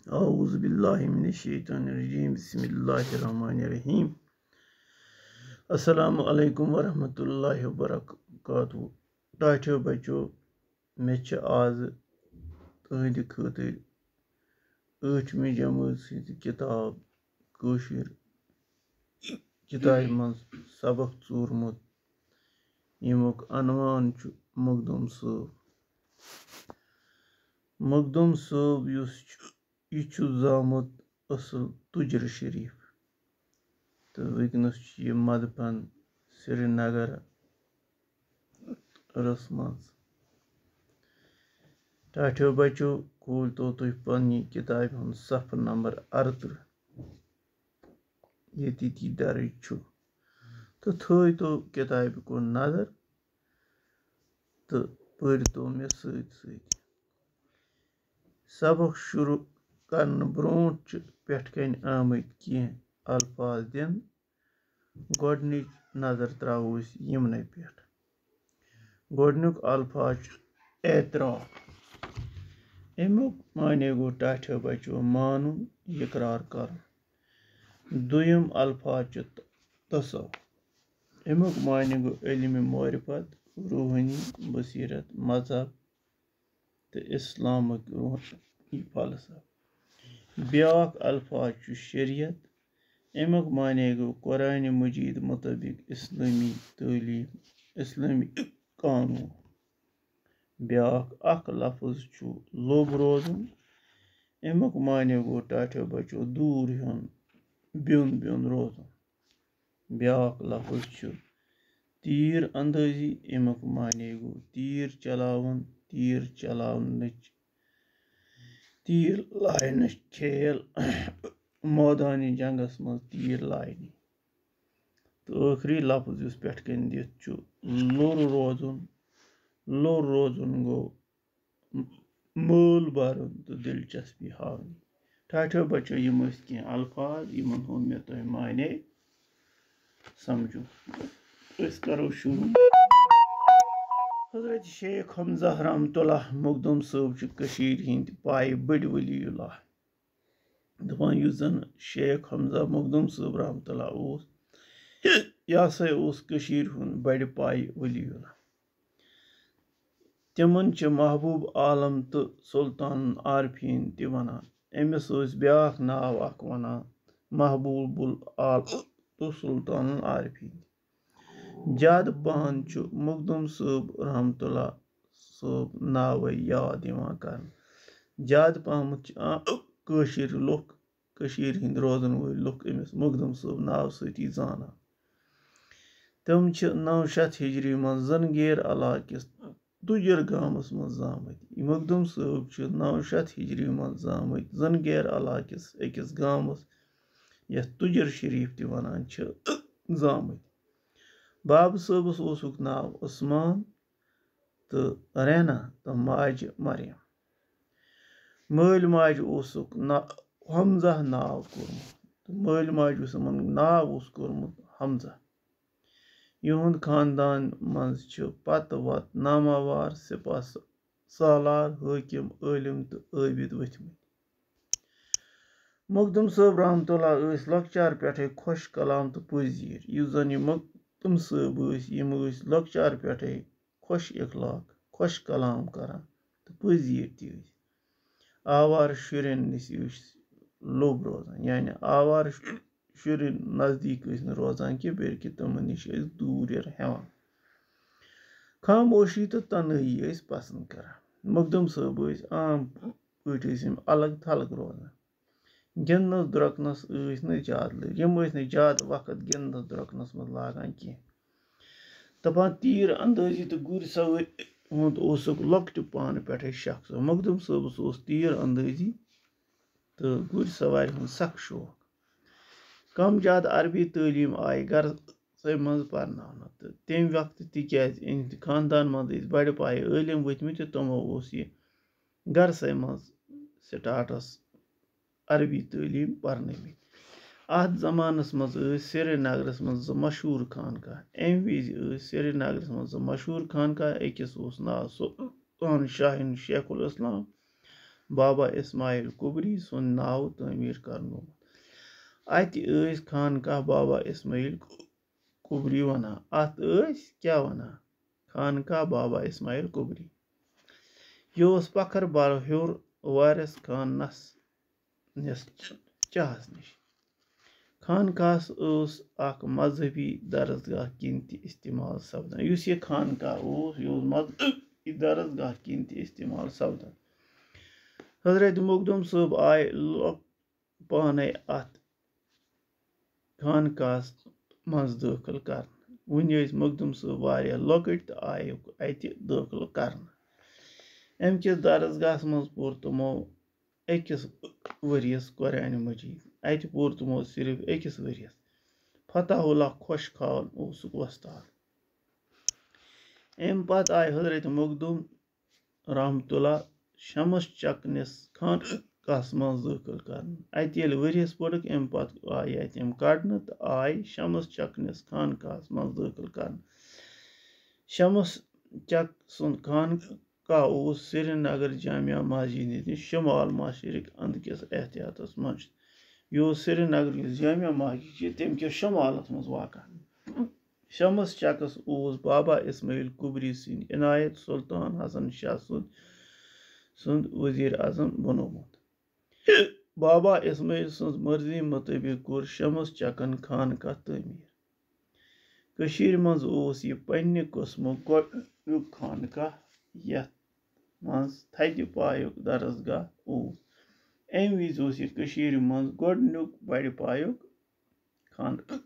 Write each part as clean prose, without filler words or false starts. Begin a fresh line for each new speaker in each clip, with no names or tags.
औज़ु बिल्लाहि मिनश्शैतानिर्रजीम बिस्मिल्लाहिर्रहमानिर्रहीम। अस्सलामु अलैकुम वरहमतुल्लाहि वबरकातुहू। टाठियो बच्चो, मे आज तुहंदि खतिर 8वीं जमात किताब कशीर किताब मज सबक चूरमुत यमुक अनवान मखदूम साहब। मखदूम साहब यह जामुत असल तुजर शरीफ तो वनस मदपन श्रीनगर मज। टाठियो बच्चो, खोल तो तुम पन्नी किताब हूँ सफ़ नंबर 38 ये दर्ज तो थो तो किताब को नजर तो पर तो मे सबक शुरू करने ब्रोट पेट कन आमद कह अल्फाज दिन गोडनिच नजर त्रावो यमन पे। गोडनुक अल्फाज एतराफ अमुक माने गो टाठियो बच्चो मानुन इकरार कर। दुयम अल्फाज तसव अमुक माने गो इल्म मारिफत रूहानी बसीरत मजहब तो इस्लामिक रूहानी फलसफा। ब्याक अल्फाज शरीयत अमुक माने गो कुरान मजीद मुताबिक इस्लामी तालीम इस्लामी कानून। ब्याक अख लफ्ज लोब रोजन अमुक माने गो टाठियो बच्चो दूर हन बिन बिन रोजन। ब्याक लफ्ज तीर अंदाजी अमुक माने गो तीर लायन खेल मैदानी जंगस मज तीर लायनी। तो आखिरी लफ्ज इस पेट कन दित लोर रोजन गो मोल भरन तो दिलचस्पी हावनी। टाठियो बच्चो यम कह अल्फाज यमन हुंद मे तुम माने समझो। करो शुरू। हजरत शेख हमजा रहमतुल्लाह मखदूम साहब हिंद पाए बड़ वलीउल्लाह दपान युस जन शेख हमजा मखदूम साहब रहमतुल्लाह यह हसा हुंद बड़ पाए वलीउल्लाह। तिमन महबूब आलम तो सुल्तान आरफीन ते वनान। अमिस ब्याक नाव अख वनान महबूबुल आलम तो सुल्तान आरफीन। ज्याद पहन मखदूम साहब रहमतुल्लाह साहब नाव याद कर। ज्याद पहम कशीर लुक हिंद रोजन वल लुक अमिस मखदूम साहब नाव सती जाना। तम 900 हिजरी मज जंगेर इलाकिस तुजर गामस मज जामत। मखदूम साहब 900 हिजरी मज जामत जंगेर इलाकिस अकिस गामस यथ तुजर शरीफ ते वनान जामत। बाब साहबस ओसुक नाव उस्मान तो रैना तो माज मरियम। मल माज ओसुक हमजा नाव कोरमुत तो मल माज नाव कोरमुत हमजा। इहुंद खानदान मज पत वत नामावार सिपा सालार हाकिम आलिम तो आबिद वथमत। मखदूम साहब रहमतुल्लाह लकचार पे खुश कलाम तो पजीर। युस जन मखदूम साहब यम लकचार पे खुश इखलाक खुश कलाम करान तो पजीर ती। आवार शुरन नश लोब रोजान यानी आवार शुरन नजदीक रोजान कि बल्कि तमन नश दूर हेवान। खामोशी तो तनहाई पसंद करान। मखदूम साहब आम पे अलग थलग रोजान। गिंदनस द्रकनस ज्यादा लग यम ज्यादा वक्त गिंदनस द्रकनस मज लगान कह। दपान तीर अंदाजी तो गुर सवारी हुंद लकट पान पे शख्स। मखदूम साहबस तीर अंदाजी तो गुर सवारी हुंद सख शौक। कम ज्यादा अरबी तालीम आई घर मज परनावना तो तम वक्त तिकाज खानदान मज बड़ पाए आलिम वथमत तमो घर मज स्टार्टस अरबी तालीम परनमत। अत जमानस मज श्रीनगरस मज मशहूर खानकाह। अम विज श्रीनगरस मज मशहूर खानकाह अकिस नाव सुल्तान शाहिन शेखुल इस्लाम बाबा इस्माइल कुबरी सुंद नाव तमीर करनोमुत अति खानकाह बाबा इस्माइल कुबरी वना अत क्या वना खानकाह बाबा इस्माइल कुबरी यह पखर बार हूर वारिस खान नस चाहस नश खानकाहस मजहबी दरसगाह किन इस्तेमाल सपदान यह खानकाह यह मजहबी दरसगाह किन इस्तेमाल सपदान हजरत मखदूम साहब आए पाने अत खानकाहस मज दाखिल कर वन मखदूम साहब वारिया लॉकट तो आए अत दाखिल कर अमकिस दरसगाहस मज पोर तमो अकिस वरियस कुरान मजीद अत पोर तमो सिर्फ अकिस वरियस फताहुल्लाह खुशखाल वस्ताद अम पत आए हजरत मखदूम रहमतुल्लाह शमस चकनिस खानकाहस मज दाखिल कर अत ये वरियस पड़क अम पत आए अत कड़न तो आए शमस चकनिस खानकाहस मज दाखिल कर शमस चक सुंद खानकाह श्रीनगर जामिया मस्जिद निश शुमाल मशरिक अंदकिस एहतियातस मज यह श्रीनगर जामिया मस्जिद तम किस शुमालस मज वाक़ा शमस चकस बाबा इस्माइल कुबरी सिंद इनायत सुल्तान हसन शाह सुंद वजीर आजम बनोमुत बाबा इस्माइल सुंद मर्जी मुताबिक कोर शमस चकन खानकाह तमीर मज यह पन्ने कस्मो गोडनुक खानकाह यथ मज थदि पायुक दरसगाह अम विज यह मज गोडनुक बड़ पायुक खानकाह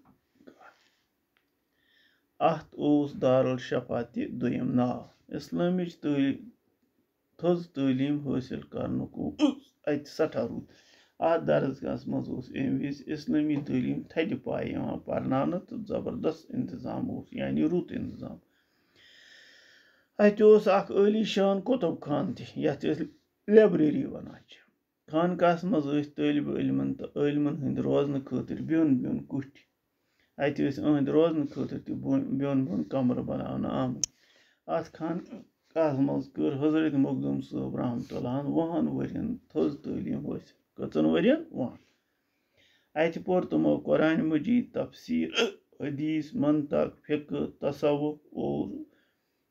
अत दारुल शफा दुयम नाव इस्लामिच थज तालीम हासिल करनुक अत सठा रुत अत दरसगाहस मज अम विज इस्लामी तालीम थदि पाए पर्नान तो जबरदस्त इंतजाम यानी रुत इंतजाम अत अली शान कुतुब खान यथ लाइब्रेरी वनान खानकाहस मज तालिब इल्मन तो इल्मन हंद रोजन खतर बिन बिन कुठ अत रोजन खतर बिन बिन कमर बनाना आमत अत खानकाहस मज कर हजरत मखदूम साहब रहमतुल्लाह 20 वरियन थज तालीम हासिल कचन वरियन 20 अत पोर तमो कुरान मजीद तफसीर हदीस मंतक फिक्र तसव्वुफ और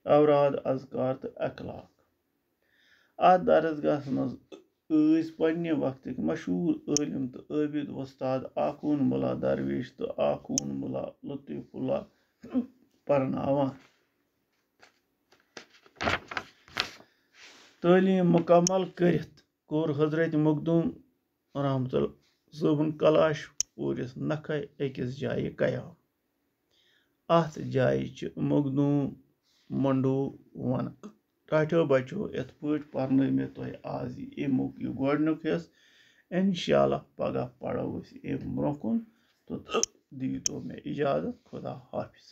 औराद अज़कार तो अखलाक अत दरसगाहस मज पन्ने वक्त मशहूर आलिम तो आबिद वस्ताद आखून मुला दरवेश तो आखून मुला लतीफुल्ला परनावान तालीम मुकम्मल करित कोर हजरत मखदूम रहमतुल्लाह साहबन कलाश पूरिस नखै अकिस जाय कयाम अत जाय मखदूम मंडो वन टाठो बचो यथ पट पर्न मे तुह आज अमुक यह गोडनुक हिस इंशाअल्लाह पगह पढ़ो अम ब्रोह कुन तो दी तो मे इजाजत खुदा हाफिज।